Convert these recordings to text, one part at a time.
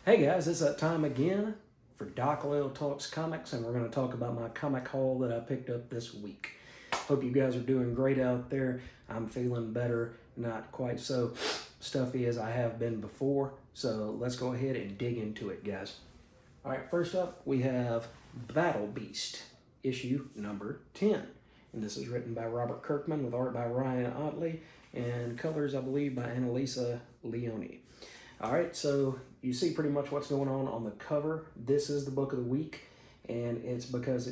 Hey guys, it's that time again for Doc Lale Talks Comics, and we're going to talk about my comic haul that I picked up this week. Hope you guys are doing great out there. I'm feeling better, not quite so stuffy as I have been before. So let's go ahead and dig into it, guys. All right, first up, we have Battle Beast, issue number 10. And this is written by Robert Kirkman with art by Ryan Ottley and colors, I believe, by Annalisa Leone. All right, so you see pretty much what's going on the cover. This is the book of the week, and it's because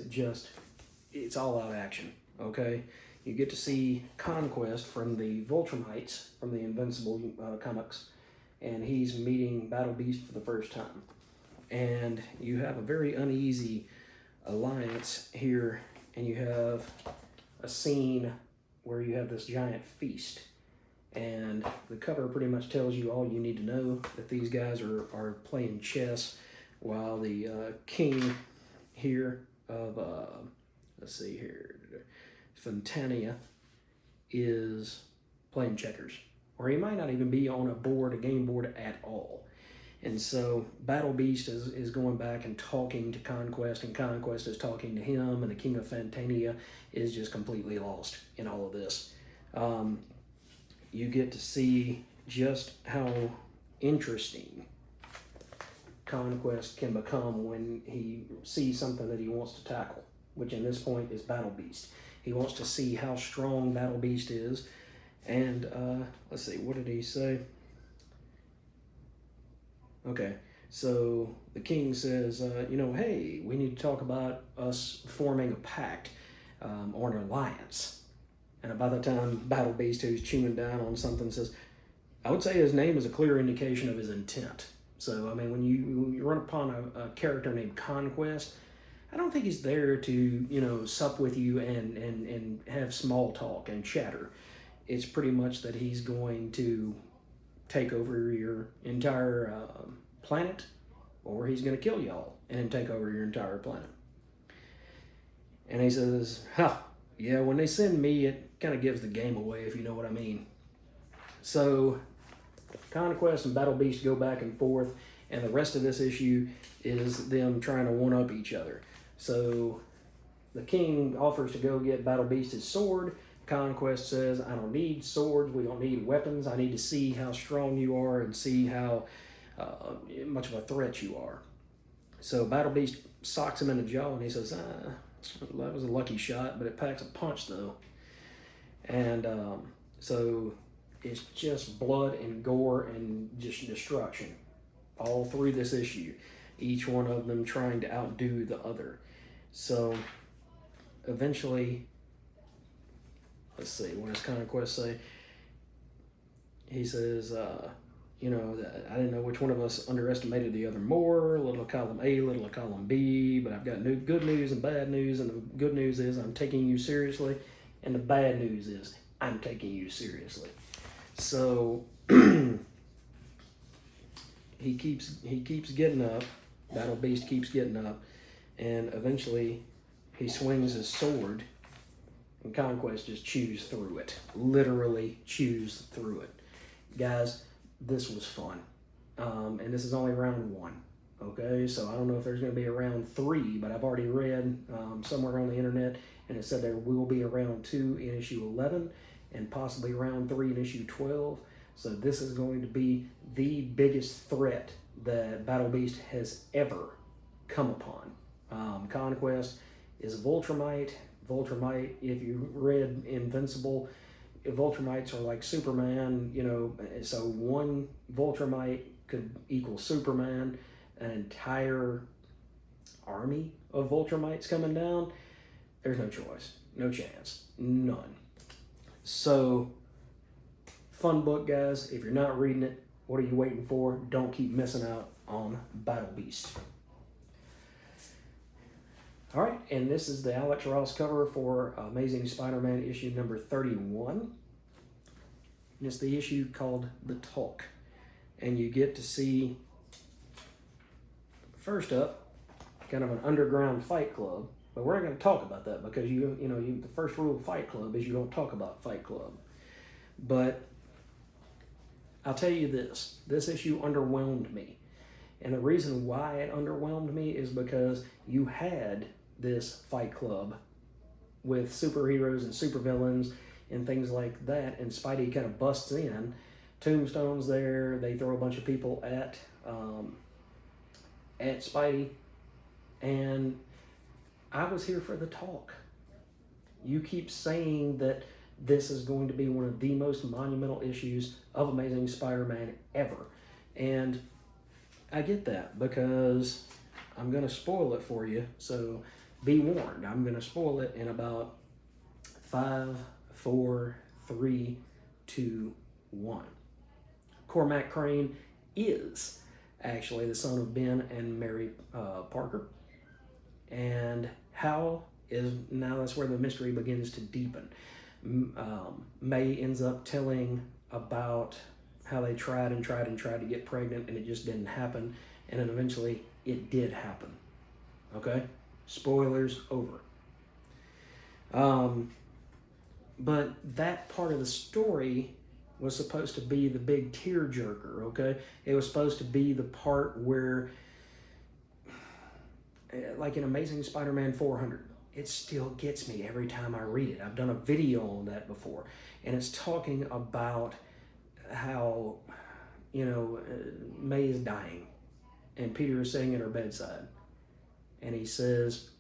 it's all out action, okay? You get to see Conquest from the Viltrumites, from the Invincible comics, and he's meeting Battle Beast for the first time. And you have a very uneasy alliance here, and you have a scene where you have this giant feast. And the cover pretty much tells you all you need to know, that these guys are playing chess while the king here of, let's see here, Fontania is playing checkers. Or he might not even be on a game board at all. And so Battle Beast is going back and talking to Conquest, and Conquest is talking to him, and the king of Fontania is just completely lost in all of this. You get to see just how interesting Conquest can become when he sees something that he wants to tackle, which in this point is Battle Beast. He wants to see how strong Battle Beast is, and let's see, what did he say? Okay, so the king says, hey, we need to talk about us forming a pact or an alliance. And by the time Battle Beast, who's chewing down on something, says, I would say his name is a clear indication of his intent. So, I mean, when you run upon a character named Conquest, I don't think he's there to, sup with you and have small talk and chatter. It's pretty much that he's going to take over your entire planet, or he's going to kill y'all and take over your entire planet. And he says, yeah, when they send me, it kind of gives the game away, if you know what I mean. So Conquest and Battle Beast go back and forth, and the rest of this issue is them trying to one-up each other. So the king offers to go get Battle Beast his sword. Conquest says, I don't need swords, we don't need weapons, I need to see how strong you are and see how much of a threat you are. So Battle Beast socks him in the jaw, and he says, that was a lucky shot, but it packs a punch though. And so it's just blood and gore and just destruction all through this issue, each one of them trying to outdo the other. So eventually, let's see, what does Conquest say? He says, I didn't know which one of us underestimated the other more. Little column A, little column B, but I've got good news and bad news, and the good news is I'm taking you seriously, and the bad news is I'm taking you seriously. So he keeps getting up. Battle Beast keeps getting up, and eventually he swings his sword, and Conquest just chews through it. Literally chews through it. Guys, this was fun. And this is only round 1. Okay, so I don't know if there's going to be a round 3, but I've already read somewhere on the internet, and it said there will be a round 2 in issue 11, and possibly round 3 in issue 12. So this is going to be the biggest threat that Battle Beast has ever come upon. Conquest is a Viltrumite. Viltrumite, if you read Invincible, Viltrumites are like Superman, so one Viltrumite could equal Superman. An entire army of Viltrumites coming down, there's no choice, no chance, none. So, fun book, guys. If you're not reading it, what are you waiting for? Don't keep missing out on Battle Beast. All right, and this is the Alex Ross cover for Amazing Spider-Man issue number 31. And it's the issue called The Talk. And you get to see, first up, kind of an underground fight club. But we're not going to talk about that because the first rule of Fight Club is you don't talk about Fight Club. But I'll tell you this issue underwhelmed me. And the reason why it underwhelmed me is because you had this Fight Club with superheroes and supervillains and things like that, and Spidey kind of busts in. Tombstone's there. They throw a bunch of people at Spidey, and I was here for the talk. You keep saying that this is going to be one of the most monumental issues of Amazing Spider-Man ever, and I get that because I'm going to spoil it for you, so be warned. I'm going to spoil it in about 5, 4, 3, 2, 1. Cormac Crane is actually the son of Ben and Mary Parker. And how is, now that's where the mystery begins to deepen. May ends up telling about how they tried to get pregnant and it just didn't happen. And then eventually it did happen. Okay? Spoilers over. But that part of the story was supposed to be the big tearjerker, okay? It was supposed to be the part where, like in Amazing Spider-Man 400, it still gets me every time I read it. I've done a video on that before, and it's talking about how, May is dying, and Peter is sitting at her bedside, and he says,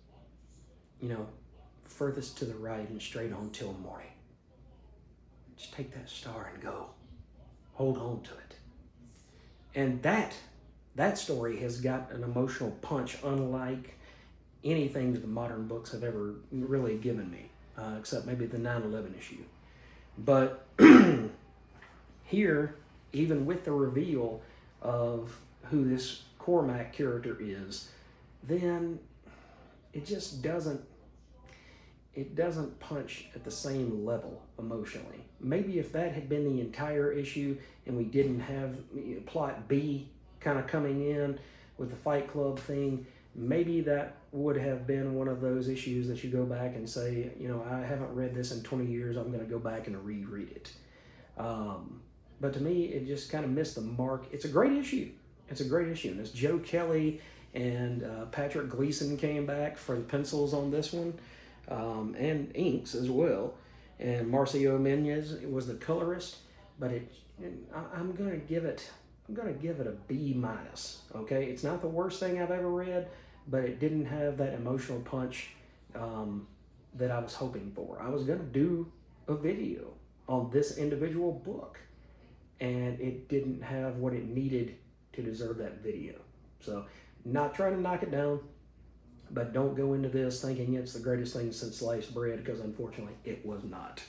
furthest to the right and straight on till morning. Just take that star and go. Hold on to it. And that story has got an emotional punch unlike anything that the modern books have ever really given me, except maybe the 9/11 issue. But here, even with the reveal of who this Cormac character is, then it just doesn't punch at the same level emotionally. Maybe if that had been the entire issue and we didn't have plot B kind of coming in with the Fight Club thing, maybe that would have been one of those issues that you go back and say, I haven't read this in 20 years, I'm going to go back and reread it. But to me, it just kind of missed the mark. It's a great issue. And it's Joe Kelly and Patrick Gleason came back for the pencils on this one. And inks as well, and Marcio Menez was the colorist. But I'm gonna give it a B-. Okay, it's not the worst thing I've ever read, but it didn't have that emotional punch that I was hoping for. I was gonna do a video on this individual book, and it didn't have what it needed to deserve that video. So, not trying to knock it down. But don't go into this thinking it's the greatest thing since sliced bread, because unfortunately it was not.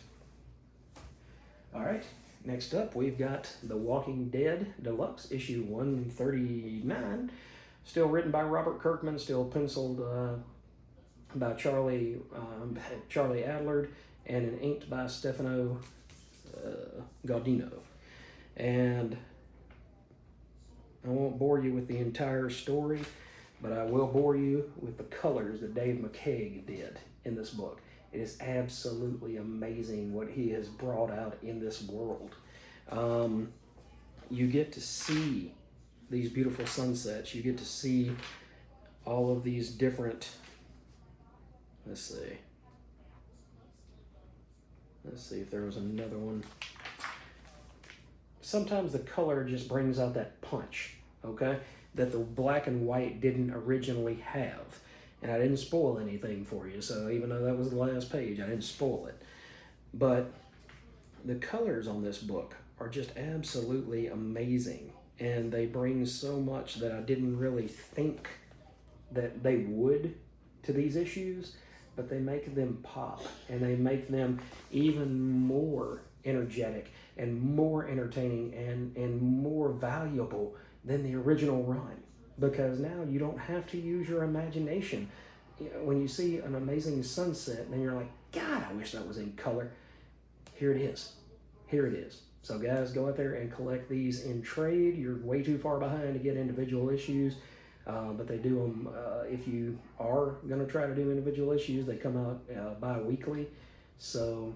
All right, next up we've got The Walking Dead Deluxe, issue 139. Still written by Robert Kirkman, still penciled by Charlie Adlard, and inked by Stefano Gaudino. And I won't bore you with the entire story, but I will bore you with the colors that Dave McCaig did in this book. It is absolutely amazing what he has brought out in this world. You get to see these beautiful sunsets. You get to see all of these different, let's see if there was another one. Sometimes the color just brings out that punch, okay? That the black and white didn't originally have. And I didn't spoil anything for you, so even though that was the last page, I didn't spoil it. But the colors on this book are just absolutely amazing, and they bring so much that I didn't really think that they would to these issues, but they make them pop, and they make them even more energetic and more entertaining and more valuable than the original run, because now you don't have to use your imagination. When you see an amazing sunset, then you're like, God, I wish that was in color. Here it is. So guys, go out there and collect these in trade. You're way too far behind to get individual issues, but they do them, if you are going to try to do individual issues, they come out bi-weekly. So,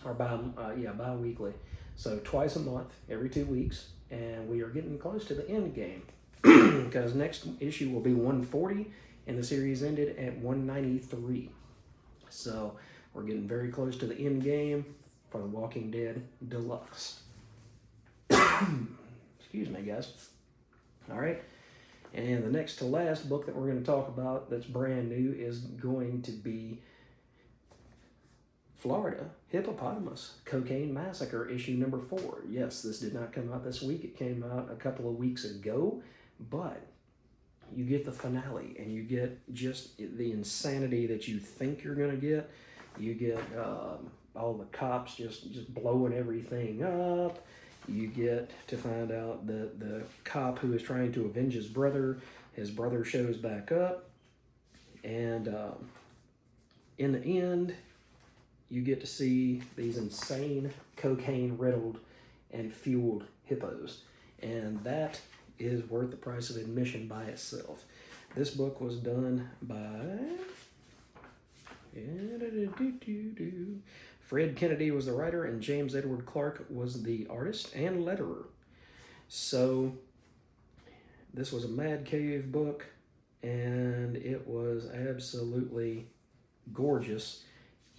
or bi-weekly. So twice a month, every 2 weeks. And we are getting close to the end game. because next issue will be 140, and the series ended at 193. So we're getting very close to the end game for The Walking Dead Deluxe. Excuse me, guys. All right. And the next to last book that we're going to talk about that's brand new is going to be Florida Hippopotamus Cocaine Massacre, issue number 4. Yes, this did not come out this week. It came out a couple of weeks ago, but you get the finale and you get just the insanity that you think you're going to get. You get all the cops just blowing everything up. You get to find out that the cop who is trying to avenge his brother shows back up. And in the end, you get to see these insane cocaine-riddled and fueled hippos. And that is worth the price of admission by itself. This book was done by Fred Kennedy was the writer, and James Edward Clark was the artist and letterer. So this was a Mad Cave book, and it was absolutely gorgeous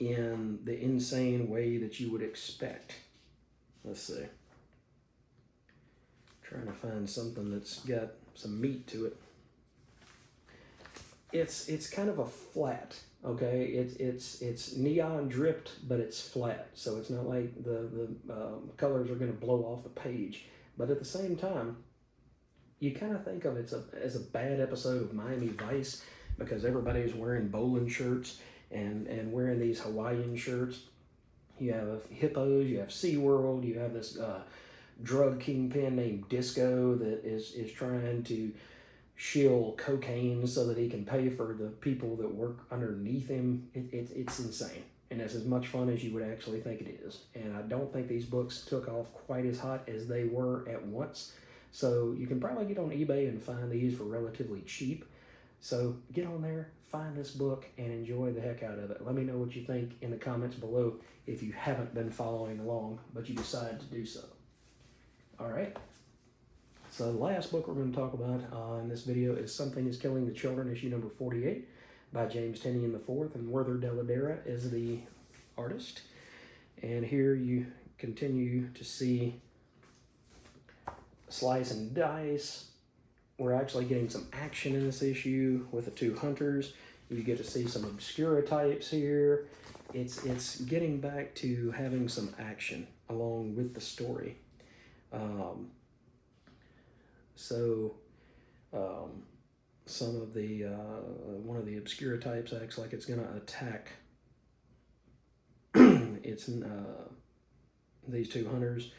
in the insane way that you would expect. Let's see. Trying to find something that's got some meat to it. It's kind of a flat, okay? It's neon dripped, but it's flat, so it's not like the colors are going to blow off the page. But at the same time, you kind of think of it as a bad episode of Miami Vice, because everybody's wearing bowling shirts and wearing these Hawaiian shirts. You have hippos, you have SeaWorld, you have this drug kingpin named Disco that is trying to shill cocaine so that he can pay for the people that work underneath him. It's insane, and it's as much fun as you would actually think it is. And I don't think these books took off quite as hot as they were at once. So you can probably get on eBay and find these for relatively cheap. So get on there, find this book, and enjoy the heck out of it. Let me know what you think in the comments below if you haven't been following along, but you decide to do so. All right. So the last book we're going to talk about in this video is Something is Killing the Children, issue number 48 by James Tynion IV, and Werther Dell'Edera is the artist. And here you continue to see slice and dice. We're actually getting some action in this issue with the two hunters. You get to see some Obscura types here. It's getting back to having some action along with the story. Some of the one of the Obscura types acts like it's going to attack these two hunters,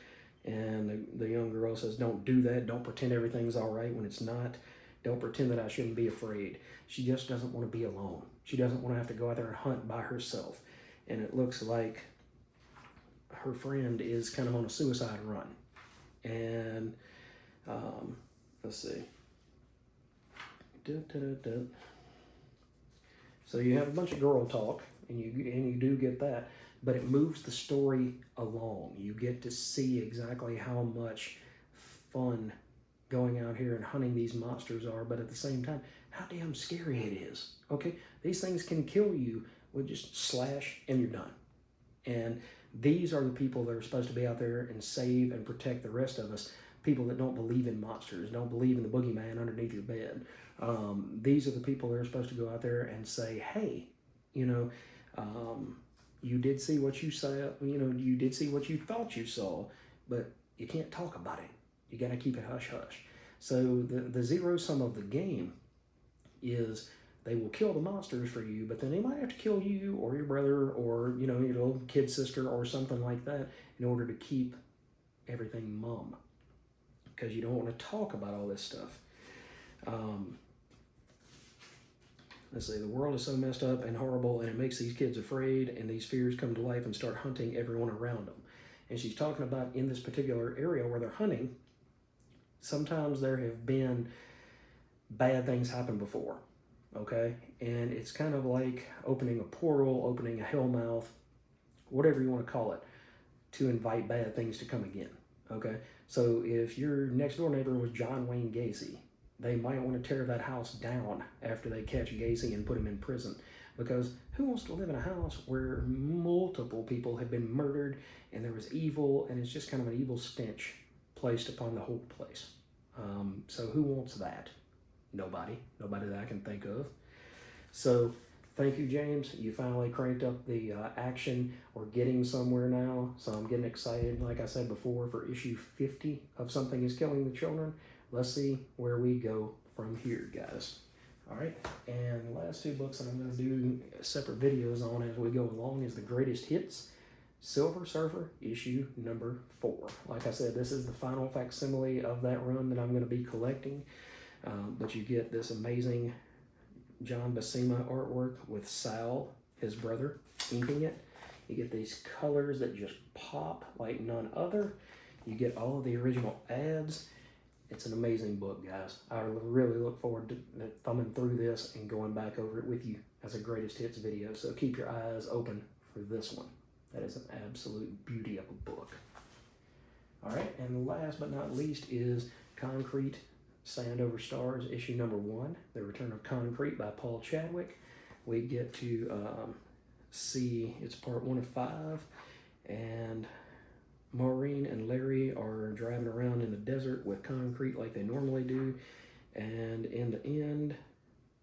and the young girl says, "Don't do that. Don't pretend everything's all right when it's not. Don't pretend that I shouldn't be afraid." She just doesn't want to be alone. She doesn't want to have to go out there and hunt by herself. And it looks like her friend is kind of on a suicide run. And let's see. So you have a bunch of girl talk, and you do get that, but it moves the story along. You get to see exactly how much fun going out here and hunting these monsters are, but at the same time, how damn scary it is. Okay, these things can kill you with just slash and you're done. And these are the people that are supposed to be out there and save and protect the rest of us. People that don't believe in monsters, don't believe in the boogeyman underneath your bed. These are the people that are supposed to go out there and say, hey, you did see what you saw, you did see what you thought you saw, but you can't talk about it. You got to keep it hush hush. So the zero sum of the game is they will kill the monsters for you, but then they might have to kill you or your brother or, your little kid sister or something like that in order to keep everything mum. Because you don't want to talk about all this stuff. Let's see, the world is so messed up and horrible, and it makes these kids afraid, and these fears come to life and start hunting everyone around them. And she's talking about in this particular area where they're hunting, sometimes there have been bad things happen before, okay? And it's kind of like opening a portal, opening a hellmouth, whatever you want to call it, to invite bad things to come again, okay? So if your next door neighbor was John Wayne Gacy, they might want to tear that house down after they catch Gacy and put him in prison. Because who wants to live in a house where multiple people have been murdered and there was evil, and it's just kind of an evil stench placed upon the whole place? So who wants that? Nobody that I can think of. So thank you, James. You finally cranked up the action. We're getting somewhere now, so I'm getting excited, like I said before, for issue 50 of Something is Killing the Children. Let's see where we go from here, guys. All right, and the last two books that I'm going to do separate videos on as we go along is The Greatest Hits, Silver Surfer, issue number 4. Like I said, this is the final facsimile of that run that I'm going to be collecting, but you get this amazing John Buscema artwork with Sal, his brother, inking it. You get these colors that just pop like none other. You get all of the original ads. It's an amazing book, guys. I really look forward to thumbing through this and going back over it with you as a greatest hits video. So keep your eyes open for this one. That is an absolute beauty of a book. All right, and last but not least is Concrete, Sand Over Stars, issue number 1, The Return of Concrete by Paul Chadwick. We get to see, it's part 1 of 5, and Maureen and Larry are driving around in the desert with Concrete like they normally do, and in the end,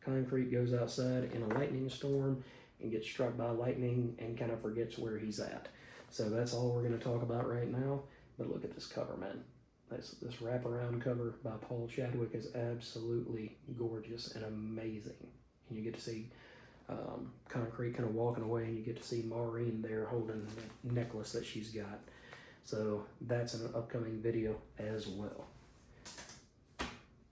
Concrete goes outside in a lightning storm and gets struck by lightning and kind of forgets where he's at. So that's all we're going to talk about right now, but look at this cover, man. This wraparound cover by Paul Chadwick is absolutely gorgeous and amazing. And you get to see Concrete kind of walking away, and you get to see Maureen there holding the necklace that she's got. So that's an upcoming video as well.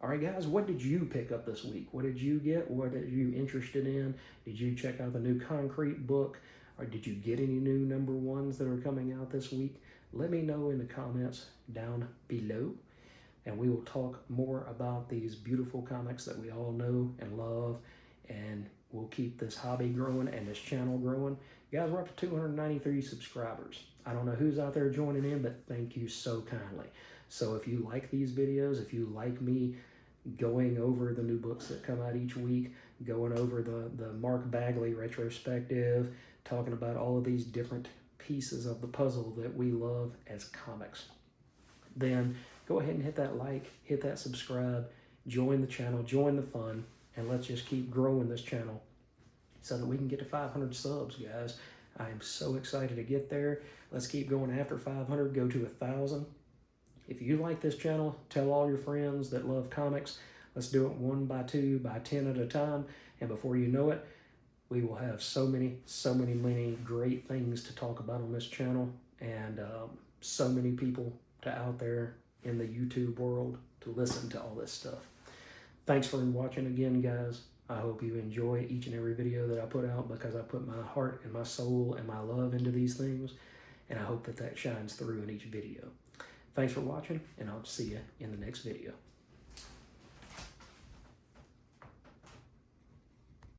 All right, guys, what did you pick up this week? What did you get? What are you interested in? Did you check out the new Concrete book? Or did you get any new number 1s that are coming out this week? Let me know in the comments down below, and we will talk more about these beautiful comics that we all know and love, and we'll keep this hobby growing and this channel growing. Guys, we're up to 293 subscribers. I don't know who's out there joining in, but thank you so kindly. So if you like these videos, if you like me going over the new books that come out each week, going over the Mark Bagley retrospective, talking about all of these different pieces of the puzzle that we love as comics, then go ahead and hit that like, hit that subscribe, join the channel, join the fun, and let's just keep growing this channel so that we can get to 500 subs, guys. I am so excited to get there. Let's keep going after 500, go to 1,000. If you like this channel, tell all your friends that love comics. Let's do it 1 by 2 by 10 at a time, and before you know it, we will have so many great things to talk about on this channel, and so many people out there in the YouTube world to listen to all this stuff. Thanks for watching again, guys. I hope you enjoy each and every video that I put out, because I put my heart and my soul and my love into these things, and I hope that shines through in each video. Thanks for watching, and I'll see you in the next video.